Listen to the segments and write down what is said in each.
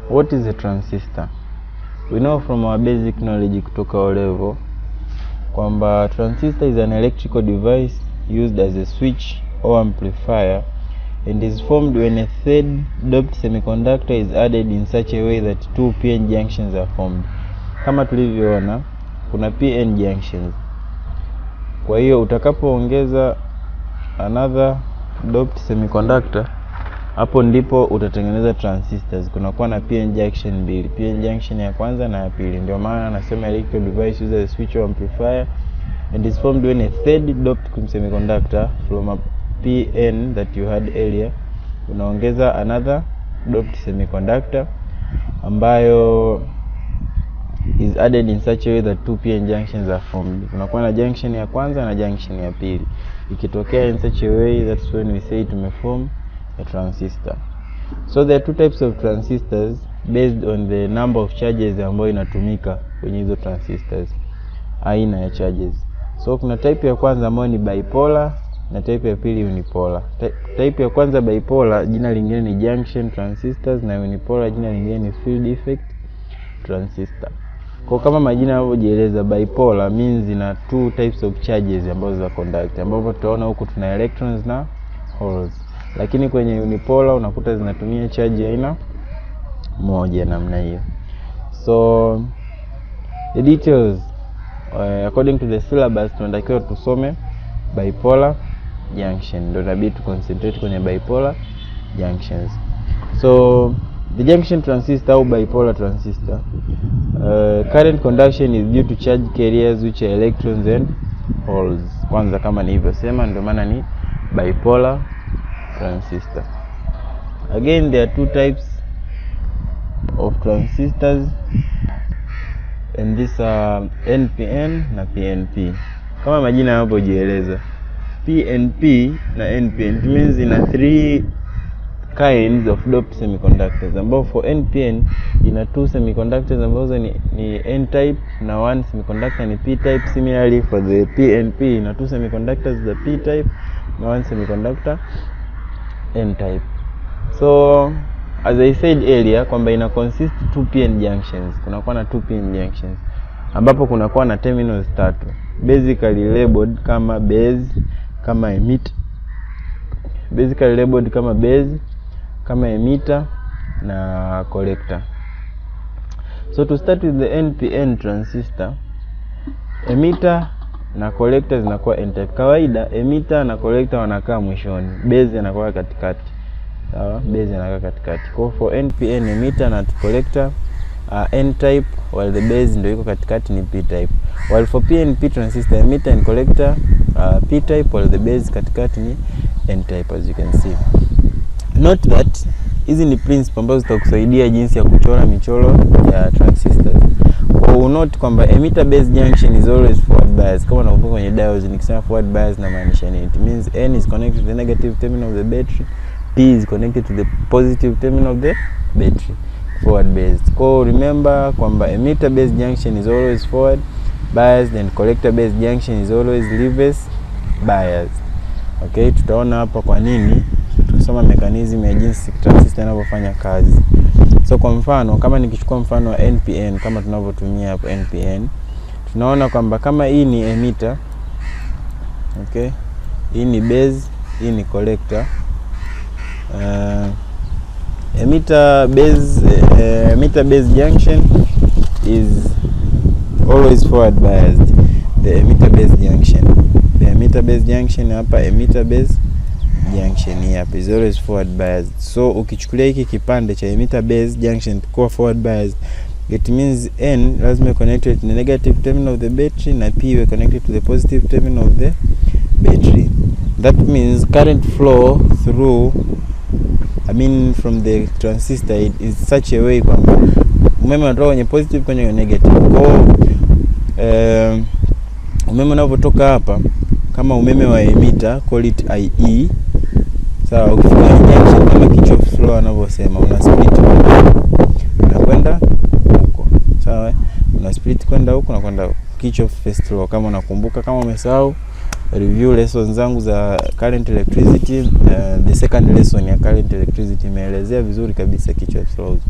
What is a transistor? We know from our basic knowledge kutoka O level kwamba transistor is an electrical device used as a switch or amplifier and is formed when a third doped semiconductor is added in such a way that two PN junctions are formed. Kama tulivyoona kuna PN junctions. Kwa hiyo utakapoongeza another doped semiconductor, hapo ndipo utatengeneza transistors. Kunakuwa na PN junction mbili, PN junction ya kwanza na ya pili. Ndio maana nasema electrical device uses a switch or amplifier and is formed when a third doped semiconductor from a PN that you had earlier unaongeza another doped semiconductor ambayo is added in such a way that two PN junctions are formed. Kunakuwa na junction ya kwanza na junction ya pili. Ikitokea in such a way, that's when we say tumeform a transistor. So there are two types of transistors based on the number of charges ambayo inatumika kwenye hizo transistors, aina ya charges. So kuna type ya kwanza ambayo ni bipolar na type ya pili unipolar. Type ya kwanza bipolar jina lingine ni junction transistors, na unipolar jina lingine ni field effect transistor. Kwa kama majina yanavyojieleza, bipolar means ina two types of charges ambazo za conduct, ambapo tutaona huku tuna electrons na holes. Lakini kwenye unipolar unakuta zinatumia charge aina moja namna hiyo. So the details according to the syllabus tunatakiwa tusome bipolar junction, ndio inabidi tu concentrate kwenye bipolar junctions. So the junction transistor au bipolar transistor, current conduction is due to charge carriers which are electrons and holes. Kwanza kama nilivyosema, ndio maana ni bipolar transistor. Again, there are two types of transistors and these are NPN na PNP. Kama majina yanavyojieleza, PNP na NPN means ina three kinds of doped semiconductors, ambao for NPN ina two semiconductors ambazo ni N-type na one semiconductor ni P-type. Similarly for the PNP ina two semiconductors, the P-type na one semiconductor N-type. So as I said earlier kwamba ina consist two PN junctions. Kunakuwa na two PN junctions ambapo kunakuwa na terminals tatu, basically labeled kama base, kama emitter, basically labeled kama base, kama emitter na collector. So to start with the NPN transistor, emitter na collector zinakuwa N-type. Kawaida emitter na collector wanakaa mwishoni, base inakuwa katikati. Sawa, base inakaa katikati. Kwa for NPN, emitter na collector N-type, while the base ndio iko katikati ni P-type. While for PNP transistor, emitter and collector P-type, while the base katikati ni N-type, as you can see. Note that hizi ni principle ambazo zitakusaidia jinsi ya kuchora michoro ya transistors. Kwa note kwamba emitter base junction is always forward bias. Kama unakumbuka kwenye diodes nikisema forward bias na maanisha nini? It means N is connected to the negative terminal of the battery, P is connected to the positive terminal of the battery, forward based. Kwa remember kwamba emitter base junction is always forward biased and collector base junction is always reverse biased. Okay, tutaona hapa kwa nini tukisoma mechanism ya jinsi transistor inavyofanya kazi. So kwa mfano, kama nikichukua mfano wa NPN kama tunavyotumia hapo NPN, tunaona kwamba kama hii ni emitter, okay, hii ni base, hii ni collector. Emitter base junction is always forward biased. The emitter base junction hapa, emitter base junction hapa is always forward biased. So ukichukulia hiki kipande cha emitter base junction kwa forward biased, it means N lazima connected to the negative terminal of the battery na P we connected to the positive terminal of the battery. That means current flow through, from the transistor is such a way kwamba umeme unatoka kwenye positive kwenye negative. Kwa umeme unapotoka hapa kama umeme wa emitter, call it IE. Sawa, ukifika junction kama Kirchhoff flow anavyosema, una split na kwenda huko. Sawa, una split kwenda huko na kwenda Kirchhoff first law. Kama unakumbuka, kama umesahau, review lessons zangu za current electricity, the second lesson ya current electricity imeelezea vizuri kabisa Kirchhoff laws.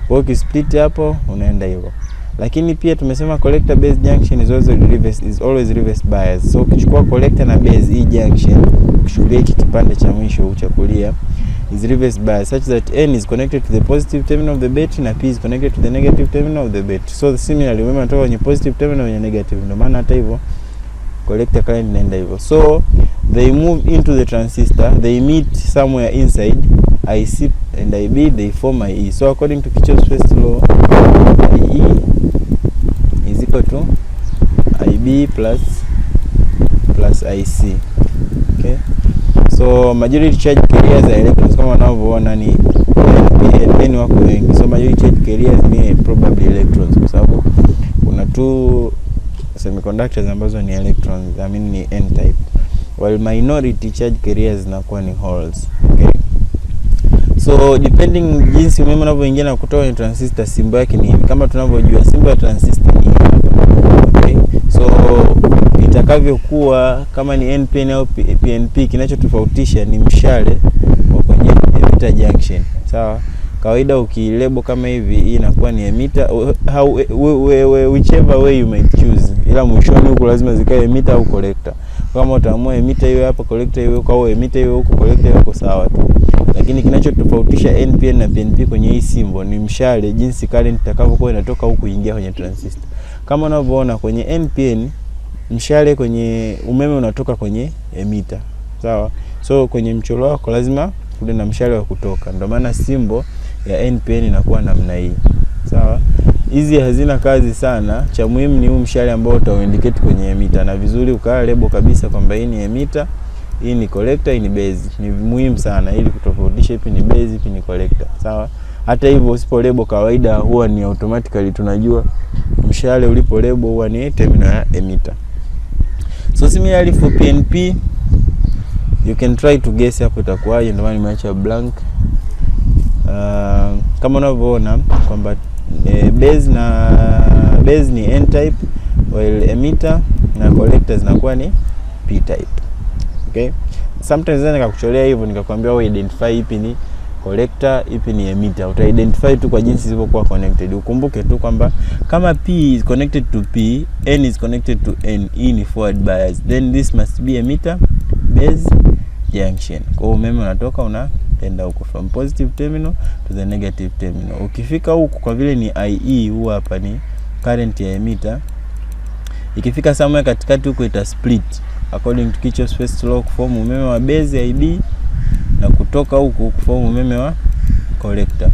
Kwa hiyo split hapo unaenda hivyo. Lakini pia tumesema collector base junction is always reverse bias. So ukichukua collector na base hii junction, ukichukulia hiki kipande cha mwisho uchakulia, is reverse bias such that N is connected to the positive terminal of the battery na P is connected to the negative terminal of the battery. So similarly umeme unatoka kwenye positive terminal kwenye negative. Ndio maana hata hivyo collector current inaenda hivyo. So they move into the transistor, they meet somewhere inside IC and IB, they form IE. So according to Kirchhoff's first law, IE is equal to IB plus IC. Okay, so majority charge carriers are electrons kama unavyoona ni N wako wengi. So majority charge carriers ni probably electrons kwa sababu kuna two semiconductors ambazo ni electrons, I mean ni N type, while minority charge carriers zinakuwa ni holes. Okay, so depending jinsi umeme unavyoingia na kutoka kwenye transistor, simbo yake ni kama tunavyojua simbo ya transistor ni okay. So itakavyokuwa kama ni NPN au PNP, kinachotofautisha ni mshale wa kwenye emitter junction. Sawa, kawaida ukilebo kama hivi hii inakuwa ni emitter, whichever way you might choose, ila mwishoni huko lazima zikae emitter au collector. Kama utaamua emitter hiyo hapa, collector hiyo huko, au emitter hiyo huko, collector hiyo huko, sawa tu. Lakini kinachotofautisha NPN na PNP kwenye hii symbol ni mshale, jinsi current itakavyokuwa inatoka huku kuingia kwenye transistor. Kama unavyoona kwenye NPN, mshale kwenye umeme unatoka kwenye emitter. Sawa? So kwenye mchoro wako lazima kule na mshale wa kutoka. Ndio maana symbol ya NPN inakuwa namna hii. Sawa? Hizi hazina kazi sana. Cha muhimu ni huu mshale ambao utaindicate kwenye emitter, na vizuri ukaa label kabisa kwamba hii ni emitter, hii ni collector, hii ni base. Ni muhimu sana ili kutofautisha ipi ni base, ipi ni collector. Sawa? Hata hivyo usipo label kawaida huwa ni automatically tunajua mshale ulipo label huwa ni terminal ya emitter. So similarly for PNP, you can try to guess hapo itakuwaje, ndio maana nimeacha blank. Kama unavyoona kwamba base ni N type, while emitter na collector zinakuwa ni P type. Okay, sometimes nikakucholea hivyo nikakwambia wewe identify ipi ni collector, ipi ni emitter. Uta identify tu kwa jinsi zilivyokuwa connected. Ukumbuke tu kwamba kama P is connected to P, N is connected to N, hii ni forward bias, then this must be emitter base junction. Kwa umeme unatoka unaenda huko from positive terminal to the negative terminal. Ukifika huko kwa vile ni IE, huwa hapa ni current ya emitter, ikifika somewhere katikati huko ita split according to Kirchhoff's first law kuform umeme wa base IB, na kutoka huko kuform umeme wa collector.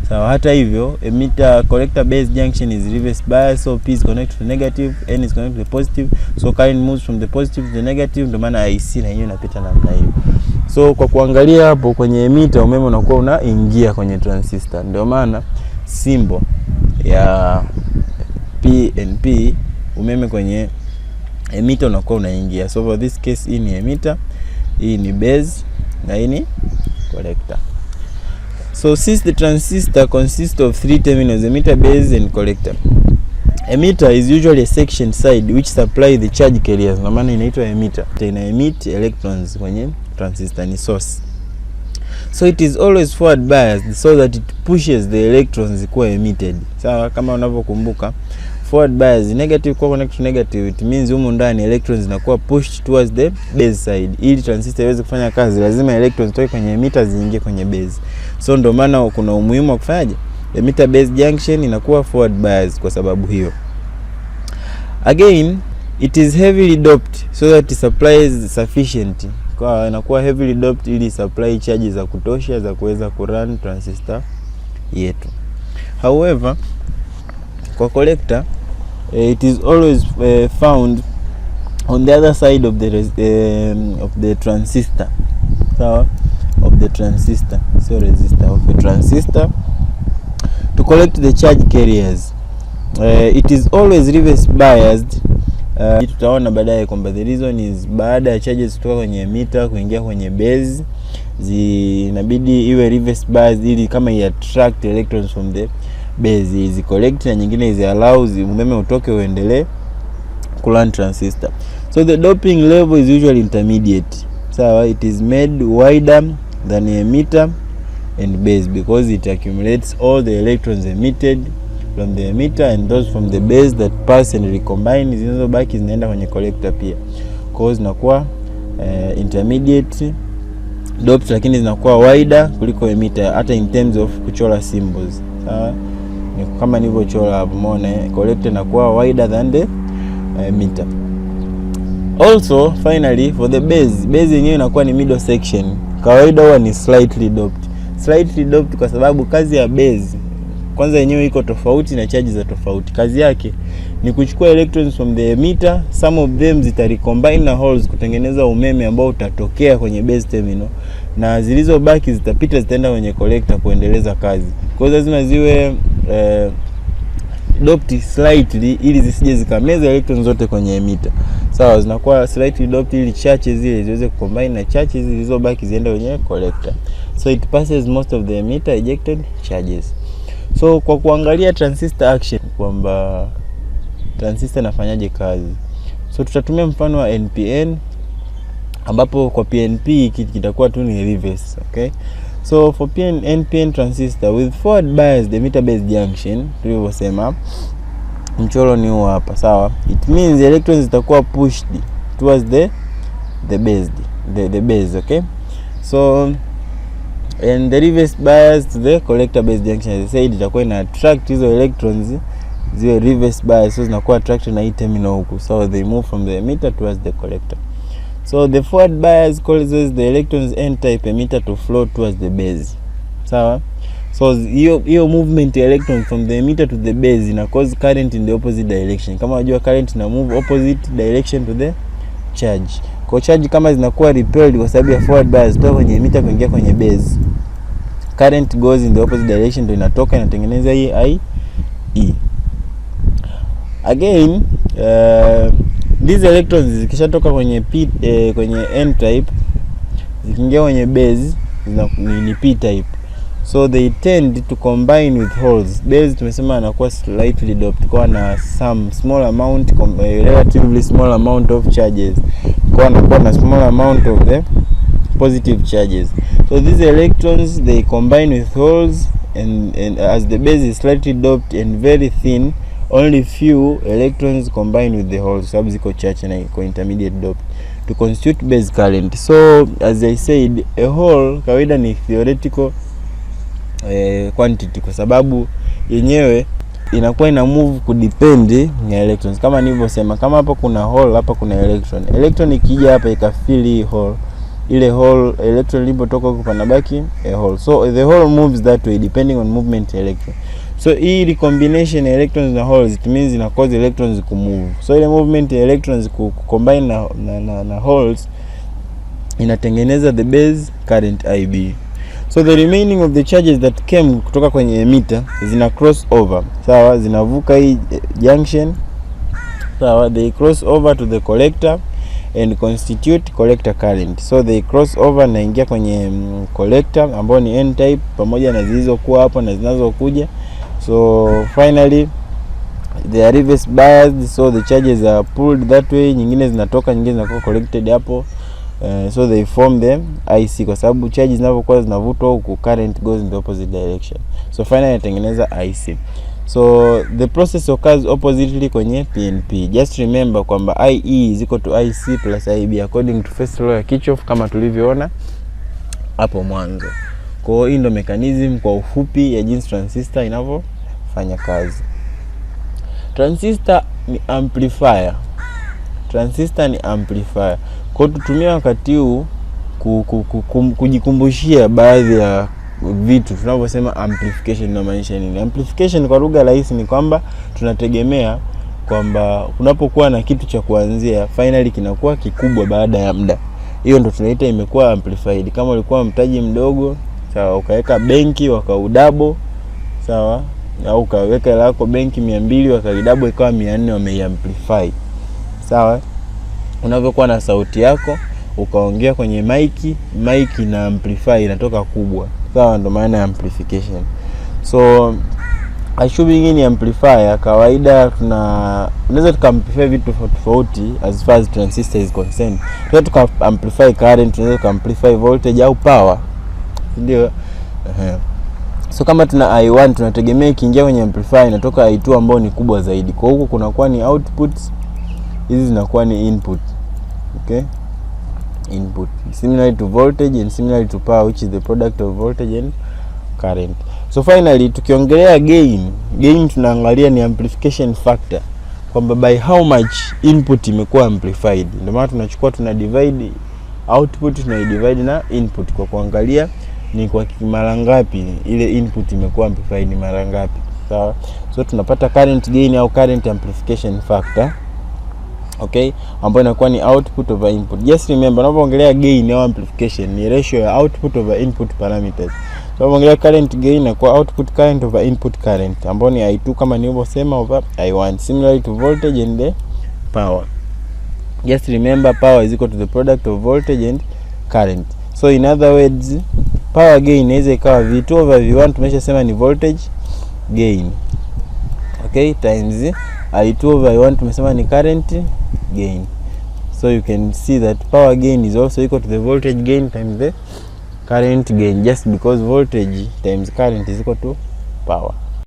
Sawa, hata hivyo emitter collector base junction is reverse bias, so P is connected to negative, N is connected to positive, so current moves from the positive to the negative, ndio maana IC na hiyo inapita namna hiyo. So kwa kuangalia hapo kwenye emitter umeme unakuwa unaingia kwenye transistor, ndio maana symbol ya PNP umeme kwenye emitter unakuwa unaingia. So for this case hii ni emitter, hii ni base na hii ni collector. So since the transistor consists of three terminals, emitter, base and collector, emitter is usually a section side which supply the charge carriers. Na maana inaitwa emitter. Ina emit electrons kwenye transistor, ni source. So it is always forward biased so that it pushes the electrons kuwa emitted. Sawa, kama unavyokumbuka forward bias negative kwa connect to negative, it means humu ndani electrons zinakuwa pushed towards the base side. Ili transistor iweze kufanya kazi lazima electrons toke kwenye emitter ziingie kwenye base. So ndio maana kuna umuhimu wa kufanyaje emitter base junction inakuwa forward bias kwa sababu hiyo. Again, it is heavily doped so that it supplies sufficient. Kwa inakuwa heavily doped ili supply charge za kutosha za kuweza kurun transistor yetu. However, kwa collector, it is always found on the other side of the transistor. So of the transistor, so resistor of the transistor, to collect the charge carriers. It is always reverse biased. Tutaona baadaye kwamba the reason is baada ya charges kutoka kwenye emitter kuingia kwenye base inabidi iwe reverse biased ili kama i attract electrons from the base is collect, na nyingine is allows umeme utoke uendelee kurun transistor. So the doping level is usually intermediate. So it is made wider than emitter and base, because it accumulates all the electrons emitted from the emitter and those from the base that pass and recombine. Zinazobaki zinaenda kwenye collector pia, kwa hiyo zinakuwa intermediate doped, lakini zinakuwa wider kuliko emitter, hata in terms of kuchora symbols. Sawa, ni kama nilivyochora hapo, umeona collector inakuwa wider than the emitter. Also finally for the base yenyewe inakuwa ni middle section, kawaida huwa ni slightly doped kwa sababu kazi ya base kwanza yenyewe iko tofauti na charge za tofauti. Kazi yake ni kuchukua electrons from the emitter, some of them zitarecombine na holes kutengeneza umeme ambao utatokea kwenye base terminal, na zilizobaki zitapita zitaenda kwenye collector kuendeleza kazi. Kwa hiyo lazima ziwe doped slightly ili zisije zikameza electrons zote kwenye emitter. Sawa, zinakuwa slightly doped ili chache zile ziweze kucombine na chache zilizobaki ziende kwenye collector. So it passes most of the emitter ejected charges. So kwa kuangalia transistor action kwamba transistor inafanyaje kazi, so tutatumia mfano wa NPN, ambapo kwa PNP kitakuwa tu ni reverse. Okay, so for NPN transistor with forward bias the emitter base junction, tulivyosema mchoro ni huu hapa. Sawa, it means the electrons zitakuwa pushed towards the base. Okay, so and the reverse bias to the collector base junction, as I said, itakuwa ina attract hizo electrons ziwe reverse bias, so zinakuwa attracted na hii terminal huku, so they move from the emitter towards the collector. So the forward bias causes the electrons n type emitter to flow towards the base. Sawa, so hiyo movement ya electron from the emitter to the base ina cause current in the opposite direction. Kama unajua current ina move opposite direction to the charge. Kwa charge kama zinakuwa repelled kwa sababu ya forward bias kutoka kwenye emitter kuingia kwenye base, current goes in the opposite direction, ndio inatoka inatengeneza hii IE. Again these electrons zikishatoka kwenye kwenye n type zikiingia kwenye base ni p type, so they tend to combine with holes. Base tumesema anakuwa slightly doped kwa na some small amount, relatively small amount of charges, kwa anakuwa na small amount of the positive charges. So these electrons they combine with holes, and as the base is slightly doped and very thin, only few electrons combine with the holes, sababu ziko chache na iko intermediate doped, to constitute base current. So as I said, a hole kawaida ni theoretical quantity, kwa sababu yenyewe inakuwa ina move kudepend na electrons. Kama nilivyosema, kama hapa kuna hole, hapa kuna electron ikija hapa ikafill hole, ile hole electron ilipotoka huko panabaki a hole, so the hole moves that way depending on movement electron. So hii recombination electrons na holes, it means ina cause electrons ku move. So ile movement ya electrons ku combine na holes inatengeneza the base current IB. So the remaining of the charges that came kutoka kwenye emitter zina cross over. Sawa, zinavuka hii junction. Sawa, they cross over to the collector and constitute collector current. So they cross over na ingia kwenye collector ambao ni n type pamoja na zilizokuwa hapo na zinazokuja. So finally they are reverse biased, so the charges are pulled that way, nyingine zinatoka nyingine zinakuwa collected hapo. So they form the IC, kwa sababu charges zinapokuwa zinavutwa huku current goes in the opposite direction. So finally inatengeneza IC. So the process occurs oppositely kwenye PNP. Just remember kwamba IE is equal to IC plus IB according to first law ya Kirchhoff kama tulivyoona hapo mwanzo. Kwa hiyo hii ndio mechanism kwa ufupi ya jinsi transistor inavyofanya kazi. Transistor ni amplifier. Kwa tutumia wakati huu kujikumbushia baadhi ya vitu tunavyosema amplification inamaanisha nini. Amplification kwa lugha rahisi ni kwamba tunategemea kwamba unapokuwa na kitu cha kuanzia finally kinakuwa kikubwa baada ya muda. Hiyo ndio tunaita imekuwa amplified. Kama ulikuwa mtaji mdogo, sawa, ukaweka benki wakaudabo, sawa, au ukaweka hela yako benki 200 wakaidabo ikawa 400, wameiamplify. Sawa, unavyokuwa na sauti yako ukaongea kwenye mic na amplify inatoka kubwa. Sawa, ndo maana ya amplification. So assuming ni amplifier, kawaida tunaweza tukamplify vitu tofauti as far as transistor is concerned. Tunaweza tukamplify current, tunaweza tukamplify voltage au power. Ndio. So kama tuna I1 tunategemea ikiingia kwenye amplifier inatoka I2 ambayo ni kubwa zaidi. Kwa huko kunakuwa ni output, hizi zinakuwa ni input. Okay? Input. Similarly to voltage and similarly to power, which is the product of voltage and current. So finally tukiongelea gain tunaangalia ni amplification factor, kwamba by how much input imekuwa amplified. Ndio maana tunachukua tuna divide output divide na input kwa kuangalia ni kwa mara ngapi ile input imekuwa amplified, ni mara ngapi. Sawa? So tunapata current gain au current amplification factor, okay, ambayo inakuwa ni output over input. Just remember, unapoongelea gain au amplification ni ratio ya output over input parameters. So unapoongelea current gain inakuwa output current over input current, ambayo ni I2 kama nilivyosema over I1, similarly to voltage and the power. Just remember, power is equal to the product of voltage and current. So in other words, power gain inaweza ikawa V2 over V1, tumeshasema ni voltage gain, okay, times I2 over I1 tumesema ni current gain. So you can see that power gain is also equal to the voltage gain times the current gain, just because voltage times current is equal to power.